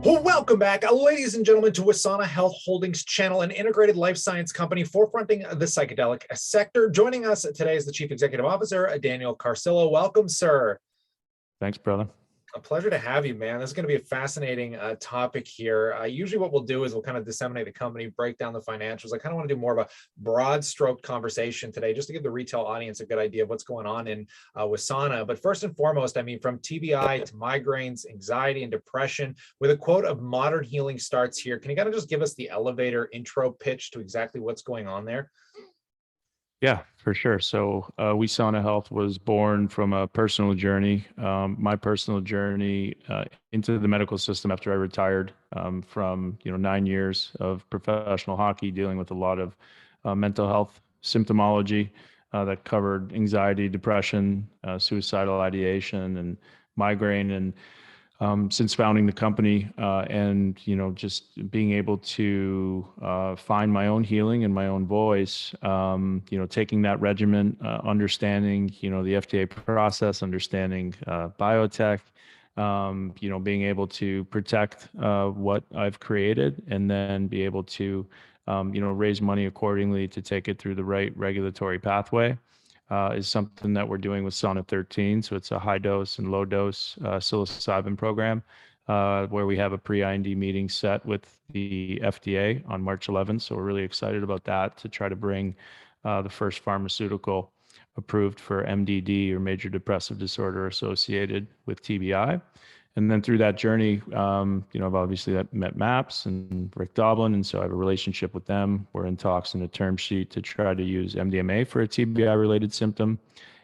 Well, welcome back, ladies and gentlemen, to Wesana Health Holdings channel, an integrated life science company forefronting the psychedelic sector. Joining us today is the Chief Executive Officer, Daniel Carcillo. Welcome, sir. Thanks, brother. A pleasure to have you, man. This is going to be a fascinating topic here. Usually what we'll do is we'll kind of disseminate the company, break down the financials. I kind of want to do more of a broad stroke conversation today, just to give the retail audience a good idea of what's going on in Wesana. But first and foremost, I mean, from TBI to migraines, anxiety, and depression, with a quote of modern healing starts here. Can you kind of just give us the elevator intro pitch to exactly what's going on there? Yeah, for sure. So Wesana Health was born from a personal journey, my personal journey into the medical system after I retired from 9 years of professional hockey, dealing with a lot of mental health symptomology that covered anxiety, depression, suicidal ideation, and migraine. And since founding the company, and just being able to find my own healing and my own voice, taking that regimen, understanding the FDA process, understanding biotech, being able to protect what I've created, and then be able to raise money accordingly to take it through the right regulatory pathway. Is something that we're doing with Wesana 13. So it's a high dose and low dose psilocybin program where we have a pre-IND meeting set with the FDA on March 11th. So we're really excited about that, to try to bring the first pharmaceutical approved for MDD, or major depressive disorder associated with TBI. And then through that journey, I've obviously met MAPS and Rick Doblin, and so I have a relationship with them. We're in talks in a term sheet to try to use MDMA for a TBI-related symptom.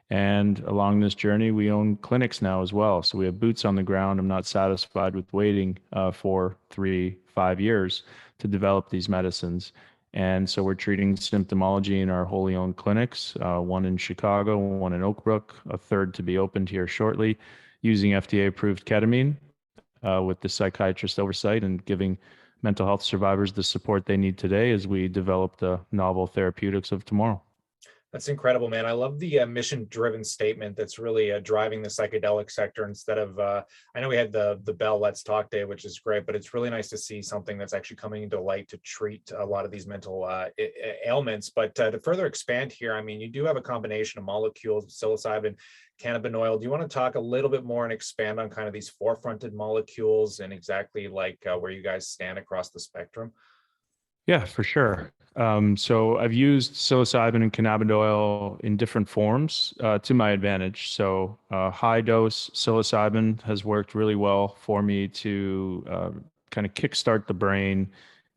And along this journey, we own clinics now as well. So we have boots on the ground. I'm not satisfied with waiting for 3-5 years to develop these medicines. And so we're treating symptomology in our wholly owned clinics, one in Chicago, one in Oak Brook, a third to be opened here shortly, using FDA-approved ketamine with the psychiatrist oversight, and giving mental health survivors the support they need today as we develop the novel therapeutics of tomorrow. That's incredible, man. I love the mission-driven statement that's really driving the psychedelic sector instead of, I know we had the Bell Let's Talk Day, which is great, but it's really nice to see something that's actually coming into light to treat a lot of these mental ailments. But to further expand here, I mean, you do have a combination of molecules, psilocybin, cannabinoid. Do you want to talk a little bit more and expand on kind of these forefronted molecules and exactly like where you guys stand across the spectrum? Yeah, for sure. So I've used psilocybin and cannabidiol in different forms to my advantage. So high dose psilocybin has worked really well for me to kind of kickstart the brain,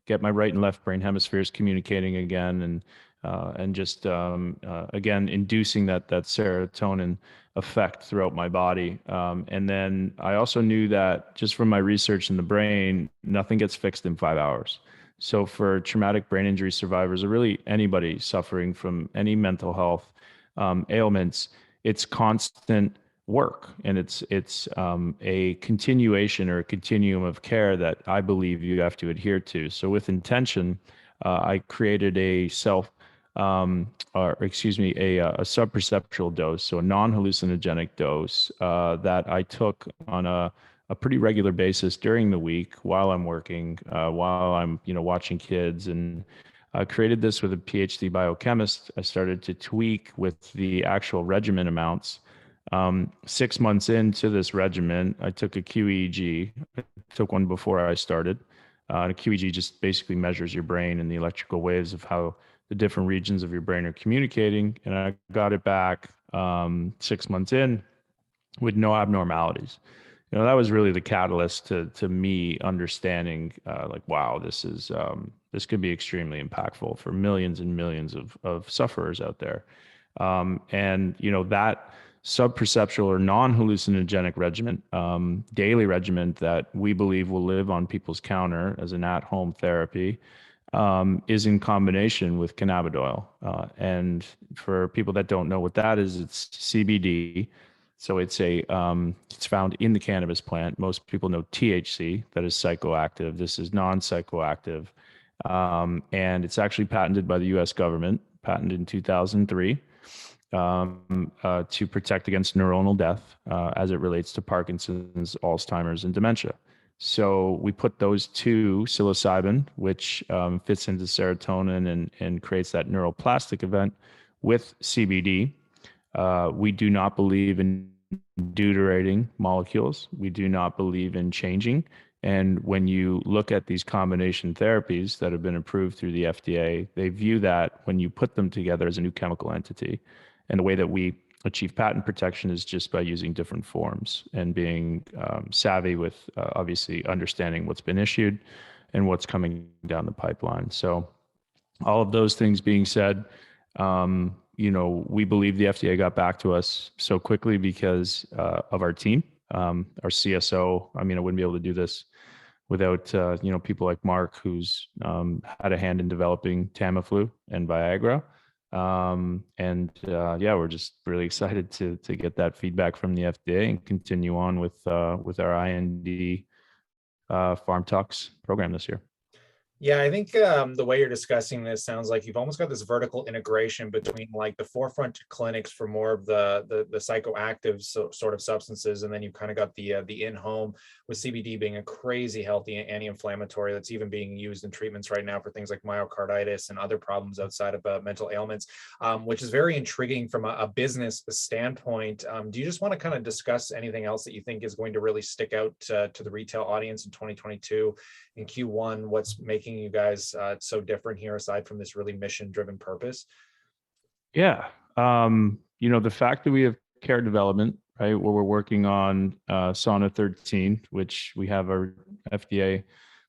get my right and left brain hemispheres communicating again, and just again inducing that serotonin effect throughout my body. And then I also knew that just from my research in the brain, nothing gets fixed in 5 hours. So for traumatic brain injury survivors, or really anybody suffering from any mental health ailments, it's constant work, and it's a continuation or a continuum of care that I believe you have to adhere to. So with intention, I created a a sub-perceptual dose, so a non-hallucinogenic dose that I took on a pretty regular basis during the week while I'm working, while I'm watching kids, and I created this with a PhD biochemist. I started to tweak with the actual regimen amounts. 6 months into this regimen, I took a QEEG. I took one before I started. A QEEG just basically measures your brain and the electrical waves of how the different regions of your brain are communicating. And I got it back 6 months in with no abnormalities. That was really the catalyst to me understanding like, wow, this could be extremely impactful for millions and millions of sufferers out there. And that sub-perceptual or non-hallucinogenic regimen, daily regimen that we believe will live on people's counter as an at-home therapy, is in combination with cannabidiol. And for people that don't know what that is, it's CBD. So it's found in the cannabis plant. Most people know THC, that is psychoactive. This is non-psychoactive. And it's actually patented by the US government, patented in 2003, to protect against neuronal death as it relates to Parkinson's, Alzheimer's, and dementia. So we put those two, psilocybin, which fits into serotonin and creates that neuroplastic event, with CBD. We do not believe in deuterating molecules. We do not believe in changing. And when you look at these combination therapies that have been approved through the FDA, they view that when you put them together as a new chemical entity. And the way that we achieve patent protection is just by using different forms and being savvy with obviously understanding what's been issued and what's coming down the pipeline. So all of those things being said, we believe the FDA got back to us so quickly because of our team, our CSO. I mean, I wouldn't be able to do this without people like Mark, who's had a hand in developing Tamiflu and Viagra. We're just really excited to get that feedback from the FDA and continue on with our IND farm tox program this year. Yeah, I think the way you're discussing this sounds like you've almost got this vertical integration between like the forefront clinics for more of the psychoactive sort of substances, and then you've kind of got the in-home, with CBD being a crazy healthy anti-inflammatory that's even being used in treatments right now for things like myocarditis and other problems outside of mental ailments, which is very intriguing from a business standpoint. Do you just want to kind of discuss anything else that you think is going to really stick out to the retail audience in 2022 in Q1? What's making you guys so different here, aside from this really mission-driven purpose? Yeah. The fact that we have care development, right, where we're working on Sauna 13, which we have our FDA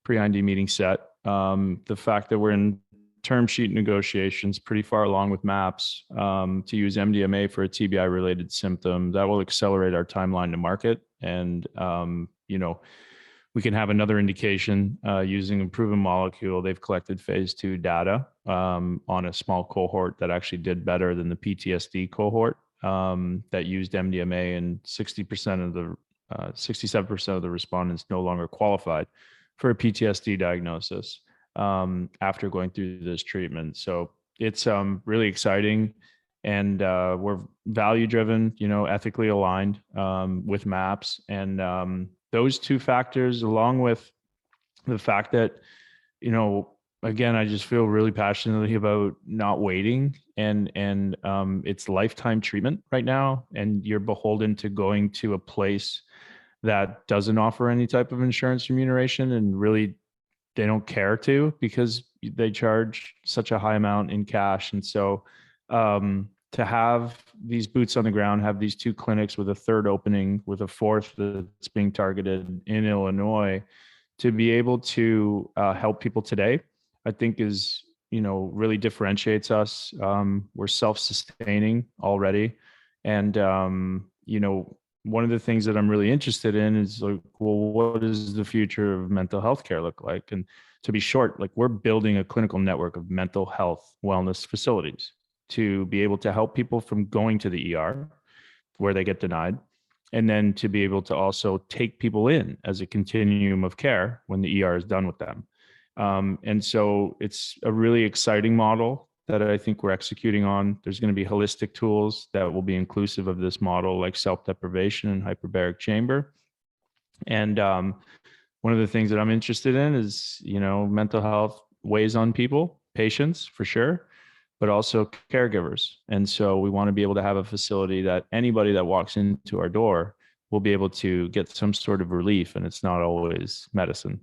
pre-IND meeting set. The fact that we're in term sheet negotiations pretty far along with MAPS to use MDMA for a TBI-related symptom, that will accelerate our timeline to market. And, we can have another indication using a proven molecule. They've collected phase 2 data on a small cohort that actually did better than the PTSD cohort that used MDMA, and 67% of the respondents no longer qualified for a PTSD diagnosis after going through this treatment. So it's really exciting. And we're value driven, ethically aligned with MAPS. And those two factors, along with the fact that, again, I just feel really passionately about not waiting, and it's lifetime treatment right now. And you're beholden to going to a place that doesn't offer any type of insurance remuneration, and really they don't care to, because they charge such a high amount in cash. And so to have these boots on the ground, have these two clinics with a third opening, with a fourth that's being targeted in Illinois, to be able to help people today, I think is, really differentiates us. We're self-sustaining already. And, one of the things that I'm really interested in is like, well, what does the future of mental health care look like? And to be short, like, we're building a clinical network of mental health wellness facilities to be able to help people from going to the ER where they get denied, and then to be able to also take people in as a continuum of care when the ER is done with them. And so it's a really exciting model that I think we're executing on. There's going to be holistic tools that will be inclusive of this model, like self-deprivation and hyperbaric chamber. And one of the things that I'm interested in is, mental health weighs on people, patients for sure, but also caregivers. And so we want to be able to have a facility that anybody that walks into our door will be able to get some sort of relief, and it's not always medicine.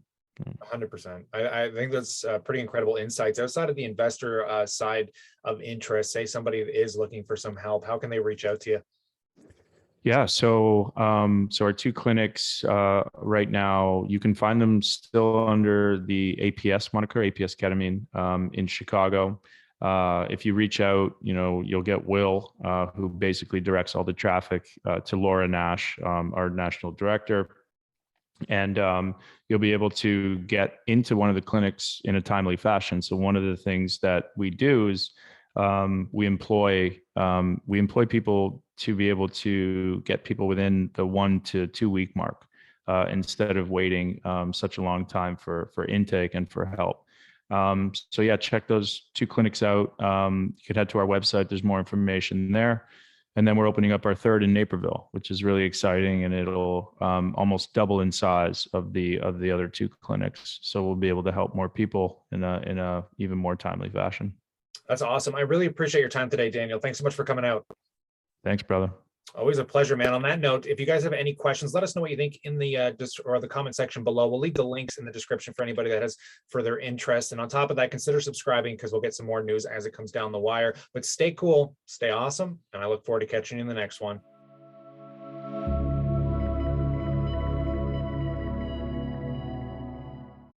100%. I think that's pretty incredible insights. Outside of the investor side of interest, say somebody is looking for some help, how can they reach out to you? Yeah, so our two clinics right now, you can find them still under the APS moniker, APS ketamine, in Chicago. If you reach out, you'll get Will, who basically directs all the traffic to Laura Nash, our national director. And you'll be able to get into one of the clinics in a timely fashion. So one of the things that we do is we employ people to be able to get people within the 1 to 2 week mark instead of waiting such a long time for intake and for help. So yeah, check those two clinics out. You could head to our website. There's more information there. And then we're opening up our third in Naperville, which is really exciting, and it'll almost double in size of the other two clinics. So we'll be able to help more people in a even more timely fashion. That's awesome. I really appreciate your time today, Daniel. Thanks so much for coming out. Thanks, brother. Always a pleasure, man. On that note, if you guys have any questions, let us know what you think in the or the comment section below. We'll leave the links in the description for anybody that has further interest. And on top of that, consider subscribing because we'll get some more news as it comes down the wire. But stay cool, stay awesome, and I look forward to catching you in the next one.